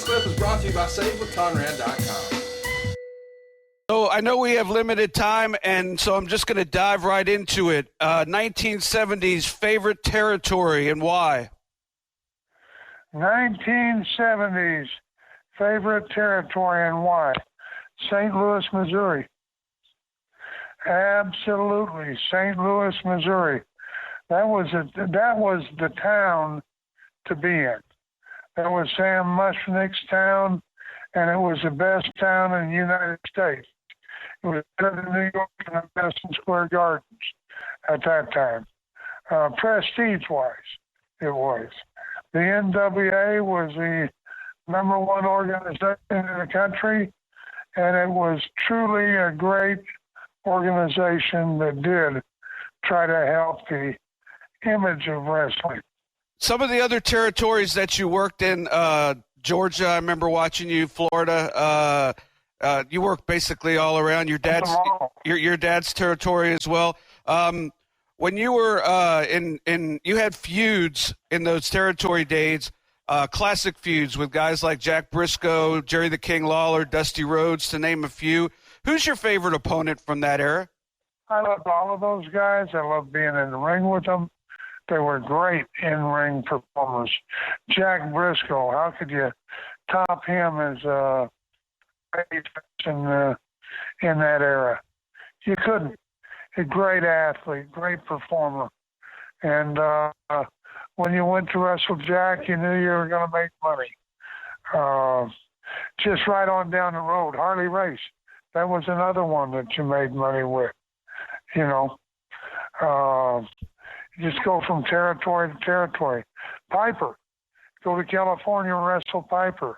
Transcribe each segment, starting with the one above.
clip is brought to you by SaveWithConrad.com. So I know we have limited time, and so I'm just going to dive right into it. 1970s favorite territory and why? 1970s favorite territory and why? St. Louis, Missouri. Absolutely, St. Louis, Missouri. That was the town to be in. That was Sam Mushnick's town, and it was the best town in the United States. It was better than New York and the Madison Square Gardens at that time. Prestige-wise, it was. The NWA was the number one organization in the country, and it was truly a great organization that did try to help the image of wrestling. Some of the other territories that you worked in, Georgia, I remember watching you, Florida. You worked basically all around your dad's territory as well. When you were you had feuds in those territory days, classic feuds with guys like Jack Briscoe, Jerry the King Lawler, Dusty Rhodes, to name a few. Who's your favorite opponent from that era? I loved all of those guys. I loved being in the ring with them. They were great in-ring performers. Jack Briscoe, how could you top him as a in that era? You couldn't. A great athlete, great performer. And when you went to wrestle Jack, you knew you were going to make money. Just right on down the road, Harley Race. That was another one that you made money with. You know, just go from territory to territory. Piper, go to California and wrestle Piper.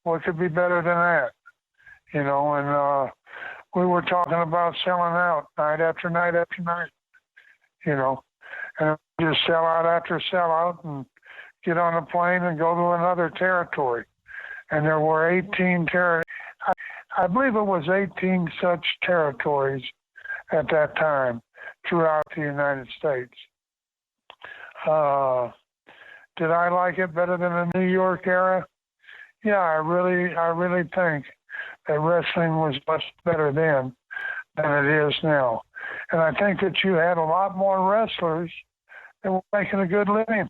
What could be better than that? You know, and we were talking about selling out night after night after night, you know, and just sell out after sell out and get on a plane and go to another territory. And there were 18 I believe it was 18 such territories at that time throughout the United States. Did I like it better than the New York era? Yeah, I really think that wrestling was much better then than it is now. And I think that you had a lot more wrestlers that were making a good living.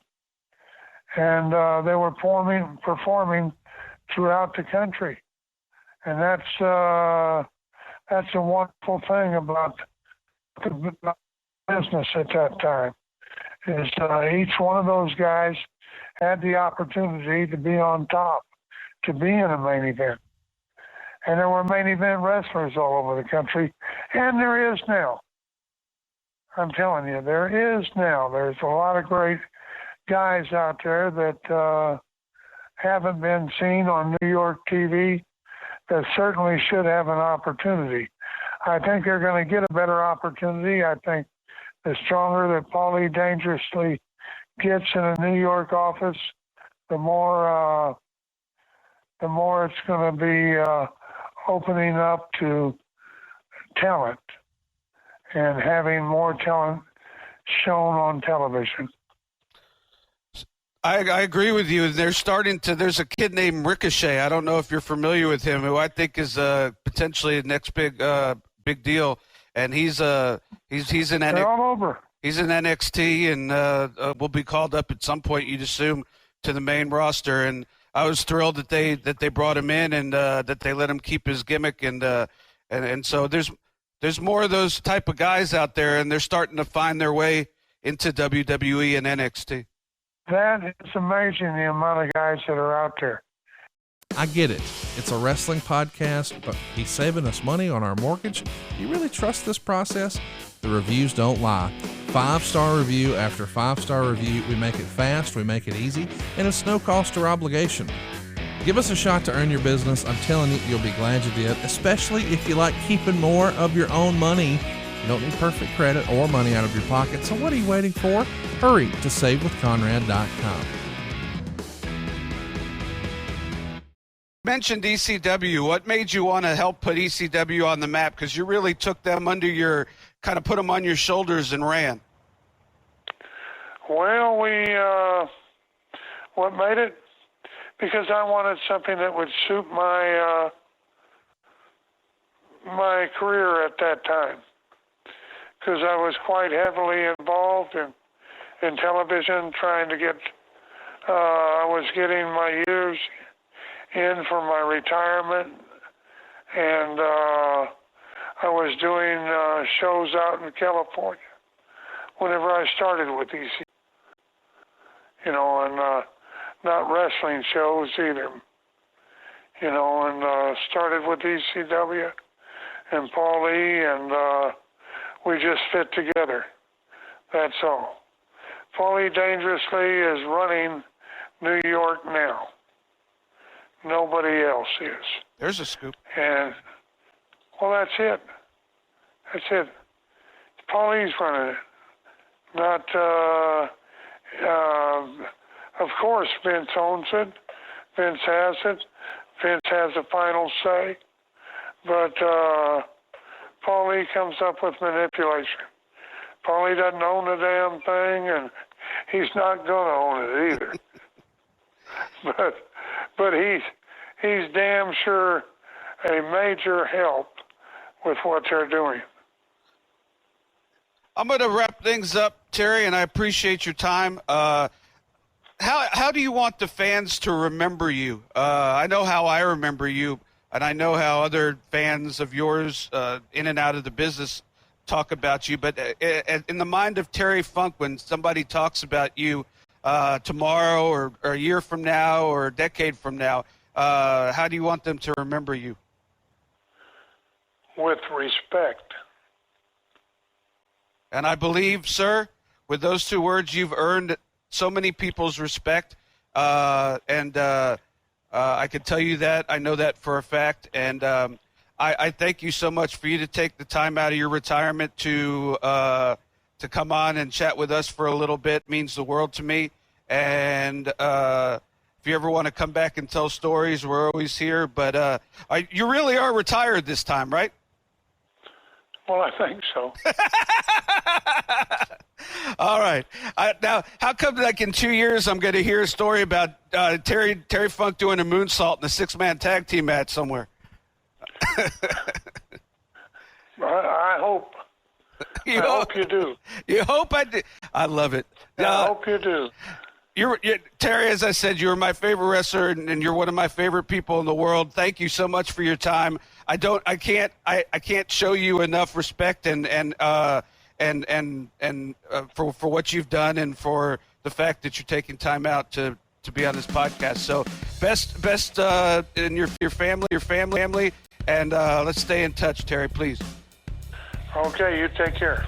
And they were performing throughout the country. And that's a wonderful thing about the business at that time, is each one of those guys had the opportunity to be on top, to be in a main event. And there were main event wrestlers all over the country, and there is now. I'm telling you, there is now. There's a lot of great guys out there that haven't been seen on New York TV that certainly should have an opportunity. I think they're going to get a better opportunity. I think the stronger that Paulie Dangerously gets in a New York office, the more it's going to be opening up to talent and having more talent shown on television. I agree with you. There's a kid named Ricochet. I don't know if you're familiar with him, who I think is potentially the next big deal. And he's in They're all over. He's in NXT and will be called up at some point, you'd assume, to the main roster. And I was thrilled that they brought him in and that they let him keep his gimmick. And so there's more of those type of guys out there, and they're starting to find their way into WWE and NXT. That is amazing, the amount of guys that are out there. I get it. It's a wrestling podcast, but he's saving us money on our mortgage. Do you really trust this process? The reviews don't lie. 5-star review after 5-star review. We make it fast, we make it easy, and it's no cost or obligation. Give us a shot to earn your business. I'm telling you, you'll be glad you did, especially if you like keeping more of your own money. You don't need perfect credit or money out of your pocket, so what are you waiting for? Hurry to SaveWithConrad.com. Mentioned ECW. What made you want to help put ECW on the map? Because you really took them under your, kind of put them on your shoulders and ran. Well, what made it? because I wanted something that would suit my my career at that time. Because I was quite heavily involved in television, trying to get. I was getting my years in for my retirement, and I was doing shows out in California whenever I started with these, and not wrestling shows either, and started with ECW and Paul E, and we just fit together. That's all. Paul E. Dangerously is running New York now. Nobody else is. There's a scoop. And, well, that's it. That's it. Paul E.'s running it. Not, of course, Vince owns it. Vince has it. Vince has the final say. But Paul E. comes up with manipulation. Paul E. doesn't own the damn thing, and he's not going to own it either. but he's damn sure a major help with what they're doing. I'm going to wrap things up, Terry, and I appreciate your time. How do you want the fans to remember you? I know how I remember you, and I know how other fans of yours in and out of the business talk about you. But in the mind of Terry Funk, when somebody talks about you tomorrow or a year from now or a decade from now, how do you want them to remember you? With respect. And I believe, sir, with those two words, you've earned so many people's respect. And I can tell you that. I know that for a fact. And I thank you so much for you to take the time out of your retirement to come on and chat with us for a little bit. It means the world to me. And if you ever want to come back and tell stories, we're always here. But you really are retired this time, right? Well, I think so. All right. Now, how come like in 2 years I'm going to hear a story about Terry Funk doing a moonsault in a 6-man tag team match somewhere? I hope. I hope you do. You hope I do. I love it. I hope you do. Terry, as I said, you're my favorite wrestler, and you're one of my favorite people in the world. Thank you so much for your time. I can't show you enough respect and for what you've done and for the fact that you're taking time out to be on this podcast. So best in your family, and let's stay in touch, Terry, please. Okay, you take care.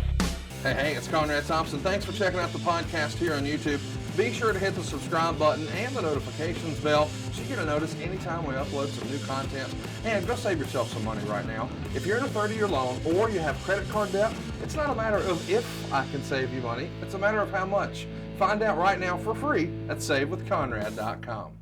Hey, it's Conrad Thompson. Thanks for checking out the podcast here on YouTube. Be sure to hit the subscribe button and the notifications bell so you get a notice anytime we upload some new content. And go save yourself some money right now. If you're in a 30-year loan or you have credit card debt, it's not a matter of if I can save you money. It's a matter of how much. Find out right now for free at SaveWithConrad.com.